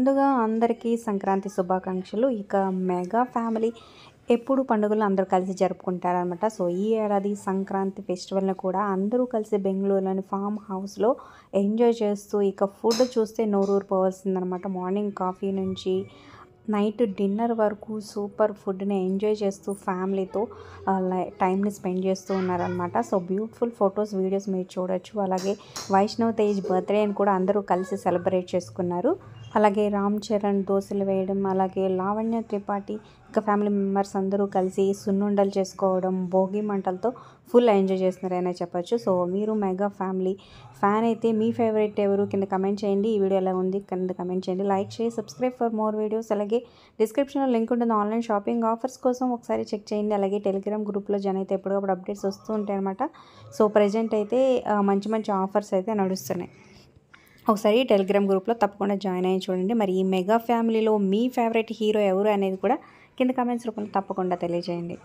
ముందుగా అందరికీ సంక్రాంతి శుభాకాంక్షలు. ఇక మెగా ఫ్యామిలీ ఎప్పుడు పండుగలు అందరూ కలిసి జరుపుకుంటారనమాట. సో ఈ ఏడాది సంక్రాంతి ఫెస్టివల్ని కూడా అందరూ కలిసి బెంగళూరులోని ఫామ్ హౌస్లో ఎంజాయ్ చేస్తూ ఇక ఫుడ్ చూస్తే నోరూరిపోవాల్సిందనమాట. మార్నింగ్ కాఫీ నుంచి నైట్ డిన్నర్ వరకు సూపర్ ఫుడ్ని ఎంజాయ్ చేస్తూ ఫ్యామిలీతో టైంని స్పెండ్ చేస్తూ ఉన్నారనమాట. సో బ్యూటిఫుల్ ఫొటోస్ వీడియోస్ మీరు చూడొచ్చు. అలాగే వైష్ణవ్ తేజ్ బర్త్డే అని కూడా అందరూ కలిసి సెలబ్రేట్ చేసుకున్నారు. అలాగే రామ్ చరణ్ దోశలు వేయడం, అలాగే లావణ్య త్రిపాఠి ఇంకా ఫ్యామిలీ మెంబర్స్ అందరూ కలిసి సున్నుండలు చేసుకోవడం, భోగి మంటలతో ఫుల్ ఎంజాయ్ చేస్తున్నారనే చెప్పొచ్చు. సో మీరు మెగా ఫ్యామిలీ ఫ్యాన్ అయితే మీ ఫేవరెట్ ఎవరు కింద కమెంట్ చేయండి. ఈ వీడియో ఎలా ఉంది కింద కమెంట్ చేయండి. లైక్ చేసి సబ్స్క్రైబ్ ఫర్ మోర్ వీడియోస్. అలాగే డిస్క్రిప్షన్లో లింక్ ఉంటుంది ఆన్లైన్ షాపింగ్ ఆఫర్స్ కోసం, ఒకసారి చెక్ చేయండి. అలాగే టెలిగ్రామ్ గ్రూప్లో జాయిన్ అయితే ఎప్పటికప్పుడు అప్డేట్స్ వస్తూ ఉంటాయి అనమాట. సో ప్రజెంట్ అయితే మంచి మంచి ఆఫర్స్ అయితే నడుస్తున్నాయి. ఒకసారి టెలిగ్రామ్ గ్రూప్లో తప్పకుండా జాయిన్ అయ్యి చూడండి. మరి ఈ మెగా ఫ్యామిలీలో మీ ఫేవరెట్ హీరో ఎవరు అనేది కూడా కింద కామెంట్స్ రూపంలో తప్పకుండా తెలియజేయండి.